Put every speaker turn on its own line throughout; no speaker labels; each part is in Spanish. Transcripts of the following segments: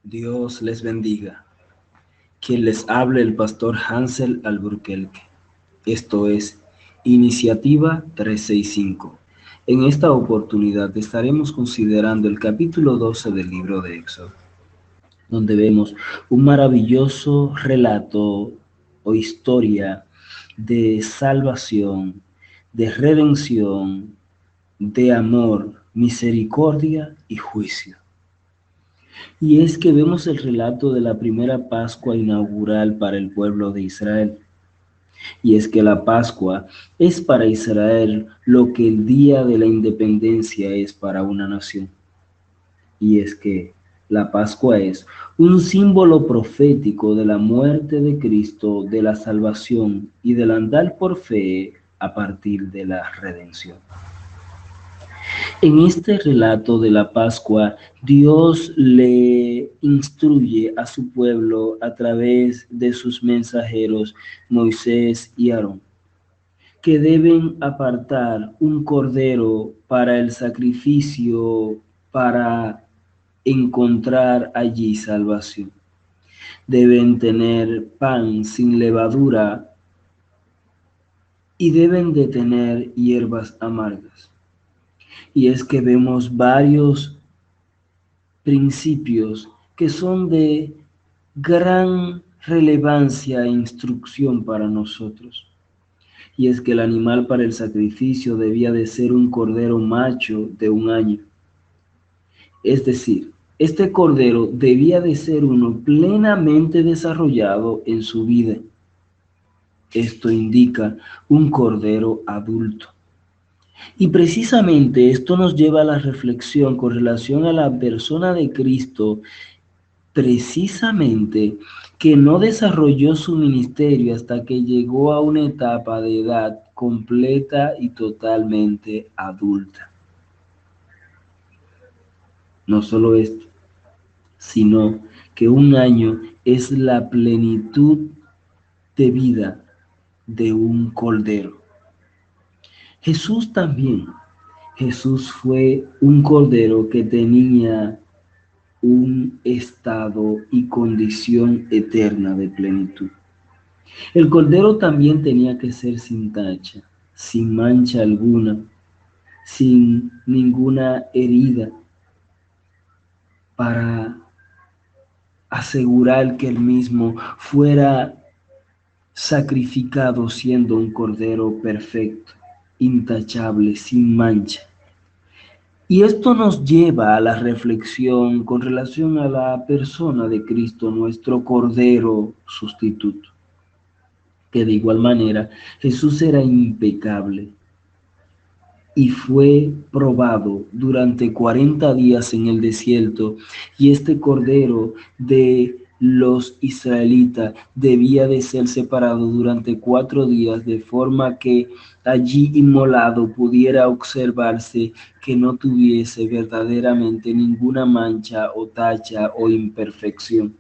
Dios les bendiga. Quien les hable el pastor Hansel Alburquerque. Esto es Iniciativa 365. En esta oportunidad estaremos considerando el capítulo 12 del libro de Éxodo, donde vemos un maravilloso relato o historia de salvación, de redención, de amor, misericordia y juicio. Y es que vemos el relato de la primera Pascua inaugural para el pueblo de Israel. Y es que la Pascua es para Israel lo que el día de la independencia es para una nación. Y es que la Pascua es un símbolo profético de la muerte de Cristo, de la salvación y del andar por fe a partir de la redención. En este relato de la Pascua, Dios le instruye a su pueblo a través de sus mensajeros, Moisés y Aarón, que deben apartar un cordero para el sacrificio, para encontrar allí salvación. Deben tener pan sin levadura y deben de tener hierbas amargas. Y es que vemos varios principios que son de gran relevancia e instrucción para nosotros. Y es que el animal para el sacrificio debía de ser un cordero macho de 1 año. Es decir, este cordero debía de ser uno plenamente desarrollado en su vida. Esto indica un cordero adulto. Y precisamente esto nos lleva a la reflexión con relación a la persona de Cristo, precisamente que no desarrolló su ministerio hasta que llegó a una etapa de edad completa y totalmente adulta. No solo esto, sino que 1 año es la plenitud de vida de un cordero. Jesús también. Jesús fue un cordero que tenía un estado y condición eterna de plenitud. El cordero también tenía que ser sin tacha, sin mancha alguna, sin ninguna herida, para asegurar que él mismo fuera sacrificado siendo un cordero perfecto, intachable, sin mancha. Y esto nos lleva a la reflexión con relación a la persona de Cristo, nuestro Cordero sustituto, que de igual manera Jesús era impecable y fue probado durante 40 días en el desierto, y este Cordero de los israelitas debía de ser separado durante 4 días, de forma que allí inmolado pudiera observarse que no tuviese verdaderamente ninguna mancha o tacha o imperfección.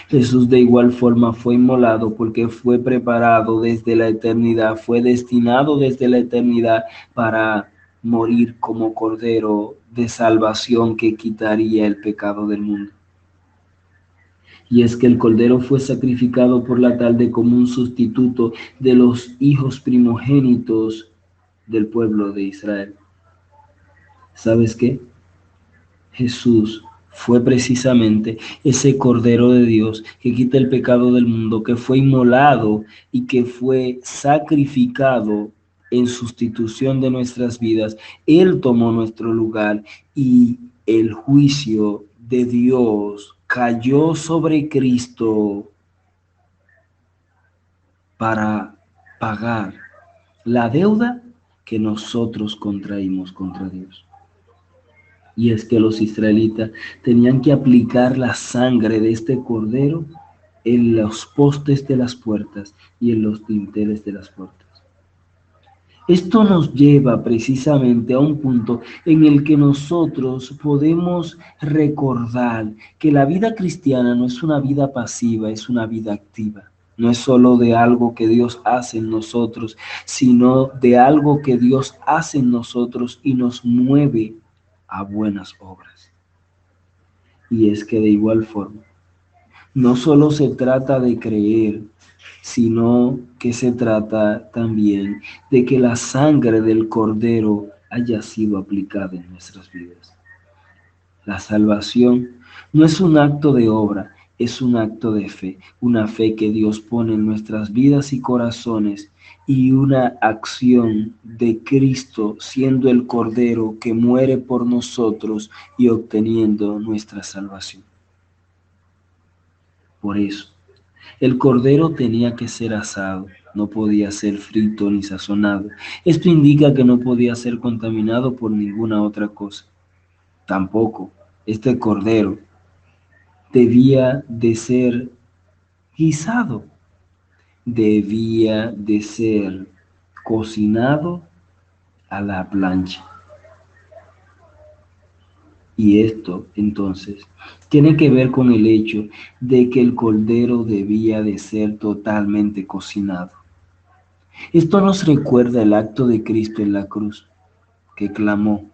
Jesús de igual forma fue inmolado porque fue preparado desde la eternidad, fue destinado desde la eternidad para morir como cordero de salvación que quitaría el pecado del mundo. Y es que el cordero fue sacrificado por la tarde como un sustituto de los hijos primogénitos del pueblo de Israel. ¿Sabes qué? Jesús fue precisamente ese Cordero de Dios que quita el pecado del mundo, que fue inmolado y que fue sacrificado en sustitución de nuestras vidas. Él tomó nuestro lugar y el juicio de Dios cayó sobre Cristo para pagar la deuda que nosotros contraímos contra Dios. Y es que los israelitas tenían que aplicar la sangre de este cordero en los postes de las puertas y en los dinteles de las puertas. Esto nos lleva precisamente a un punto en el que nosotros podemos recordar que la vida cristiana no es una vida pasiva, es una vida activa. No es solo de algo que Dios hace en nosotros, sino de algo que Dios hace en nosotros y nos mueve a buenas obras. Y es que de igual forma, no solo se trata de creer, sino que se trata también de que la sangre del Cordero haya sido aplicada en nuestras vidas. La salvación no es un acto de obra, es un acto de fe, una fe que Dios pone en nuestras vidas y corazones y una acción de Cristo siendo el Cordero que muere por nosotros y obteniendo nuestra salvación. Por eso, el cordero tenía que ser asado, no podía ser frito ni sazonado. Esto indica que no podía ser contaminado por ninguna otra cosa. Tampoco este cordero debía de ser guisado, debía de ser cocinado a la plancha. Y esto, entonces, tiene que ver con el hecho de que el cordero debía de ser totalmente cocinado. Esto nos recuerda el acto de Cristo en la cruz, que clamó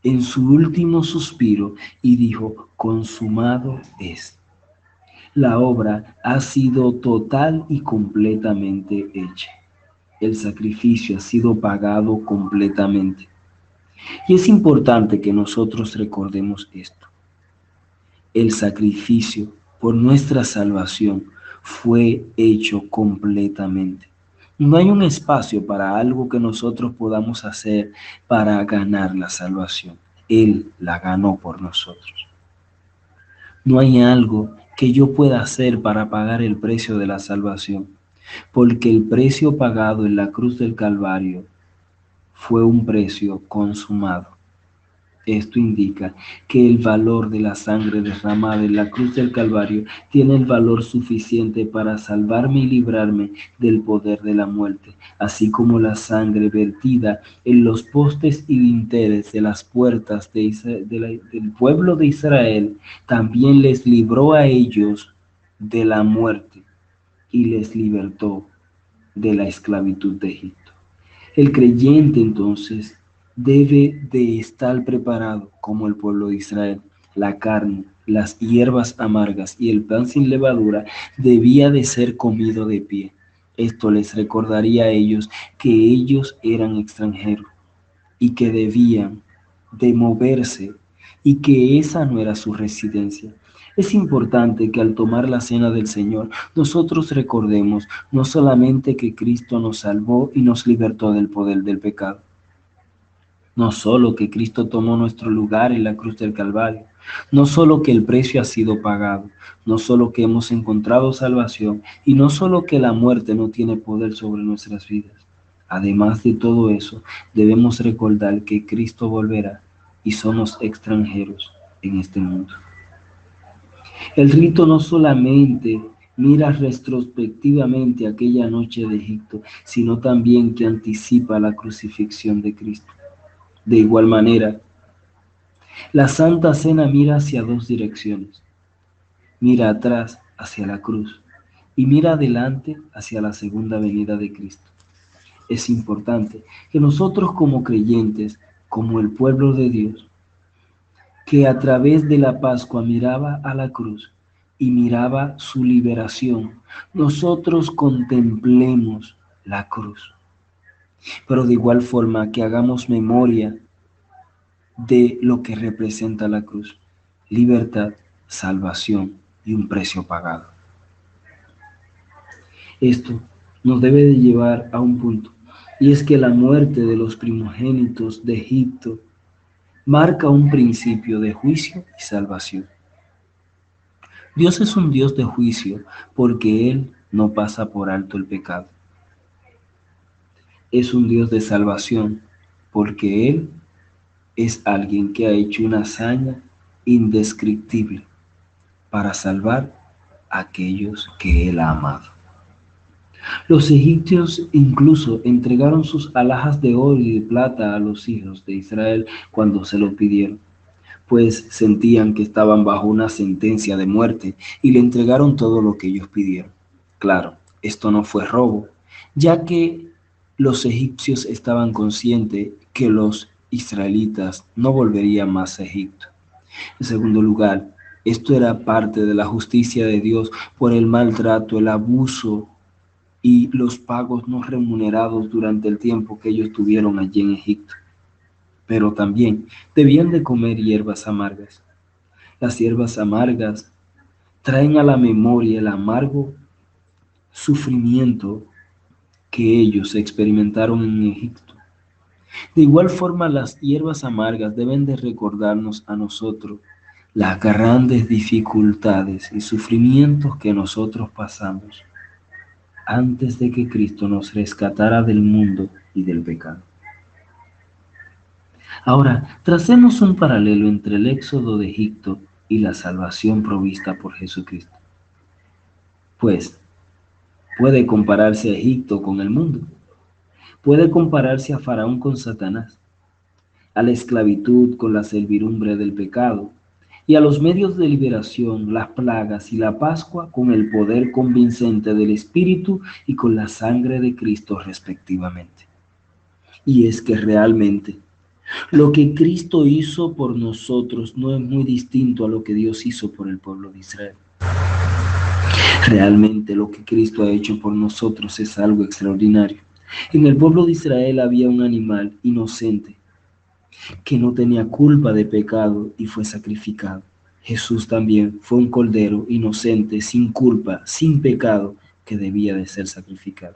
en su último suspiro y dijo, consumado es. La obra ha sido total y completamente hecha. El sacrificio ha sido pagado completamente. Y es importante que nosotros recordemos esto. El sacrificio por nuestra salvación fue hecho completamente. No hay un espacio para algo que nosotros podamos hacer para ganar la salvación. Él la ganó por nosotros. No hay algo que yo pueda hacer para pagar el precio de la salvación, porque el precio pagado en la cruz del Calvario fue un precio consumado. Esto indica que el valor de la sangre derramada en la cruz del Calvario tiene el valor suficiente para salvarme y librarme del poder de la muerte, así como la sangre vertida en los postes y dinteles de las puertas del pueblo de Israel también les libró a ellos de la muerte y les libertó de la esclavitud de Egipto. El creyente entonces debe de estar preparado como el pueblo de Israel. La carne, las hierbas amargas y el pan sin levadura debía de ser comido de pie. Esto les recordaría a ellos que ellos eran extranjeros y que debían de moverse y que esa no era su residencia. Es importante que al tomar la cena del Señor, nosotros recordemos no solamente que Cristo nos salvó y nos libertó del poder del pecado, no solo que Cristo tomó nuestro lugar en la cruz del Calvario, no solo que el precio ha sido pagado, no solo que hemos encontrado salvación y no solo que la muerte no tiene poder sobre nuestras vidas. Además de todo eso, debemos recordar que Cristo volverá y somos extranjeros en este mundo. El rito no solamente mira retrospectivamente aquella noche de Egipto, sino también que anticipa la crucifixión de Cristo. De igual manera, la Santa Cena mira hacia dos direcciones. Mira atrás hacia la cruz y mira adelante hacia la segunda venida de Cristo. Es importante que nosotros como creyentes, como el pueblo de Dios, que a través de la Pascua miraba a la cruz y miraba su liberación, nosotros contemplemos la cruz. Pero de igual forma que hagamos memoria de lo que representa la cruz: libertad, salvación y un precio pagado. Esto nos debe de llevar a un punto, y es que la muerte de los primogénitos de Egipto marca un principio de juicio y salvación. Dios es un Dios de juicio porque Él no pasa por alto el pecado. Es un Dios de salvación porque Él es alguien que ha hecho una hazaña indescriptible para salvar a aquellos que Él ha amado. Los egipcios incluso entregaron sus alhajas de oro y de plata a los hijos de Israel cuando se lo pidieron, pues sentían que estaban bajo una sentencia de muerte y le entregaron todo lo que ellos pidieron. Claro, esto no fue robo, ya que los egipcios estaban conscientes que los israelitas no volverían más a Egipto. En segundo lugar, esto era parte de la justicia de Dios por el maltrato, el abuso y los pagos no remunerados durante el tiempo que ellos tuvieron allí en Egipto. Pero también debían de comer hierbas amargas. Las hierbas amargas traen a la memoria el amargo sufrimiento que ellos experimentaron en Egipto. De igual forma, las hierbas amargas deben de recordarnos a nosotros las grandes dificultades y sufrimientos que nosotros pasamos antes de que Cristo nos rescatara del mundo y del pecado. Ahora, tracemos un paralelo entre el éxodo de Egipto y la salvación provista por Jesucristo. Pues, puede compararse a Egipto con el mundo, puede compararse a Faraón con Satanás, a la esclavitud con la servidumbre del pecado, y a los medios de liberación, las plagas y la Pascua con el poder convincente del Espíritu y con la sangre de Cristo respectivamente. Y es que realmente lo que Cristo hizo por nosotros no es muy distinto a lo que Dios hizo por el pueblo de Israel. Realmente lo que Cristo ha hecho por nosotros es algo extraordinario. En el pueblo de Israel había un animal inocente que no tenía culpa de pecado y fue sacrificado. Jesús también fue un cordero inocente, sin culpa, sin pecado, que debía de ser sacrificado.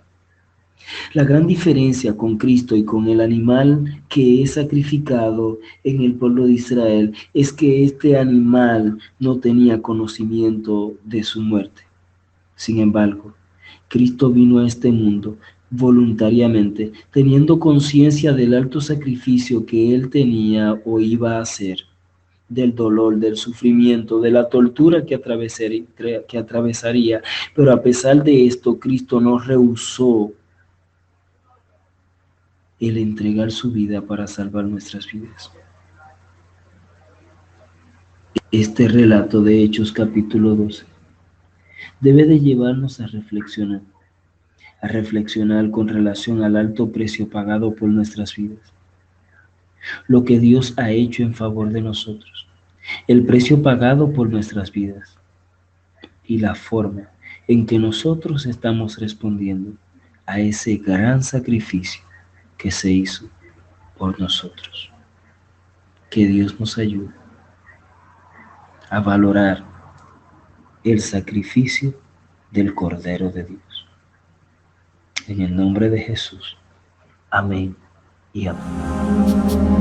La gran diferencia con Cristo y con el animal que es sacrificado en el pueblo de Israel es que este animal no tenía conocimiento de su muerte. Sin embargo, Cristo vino a este mundo voluntariamente, teniendo conciencia del alto sacrificio que él tenía o iba a hacer, del dolor, del sufrimiento, de la tortura que atravesaría. Pero a pesar de esto, Cristo no rehusó el entregar su vida para salvar nuestras vidas. Este relato de Hechos capítulo 12 debe de llevarnos a reflexionar con relación al alto precio pagado por nuestras vidas, lo que Dios ha hecho en favor de nosotros, el precio pagado por nuestras vidas y la forma en que nosotros estamos respondiendo a ese gran sacrificio que se hizo por nosotros. Que Dios nos ayude a valorar el sacrificio del Cordero de Dios. En el nombre de Jesús. Amén y amén.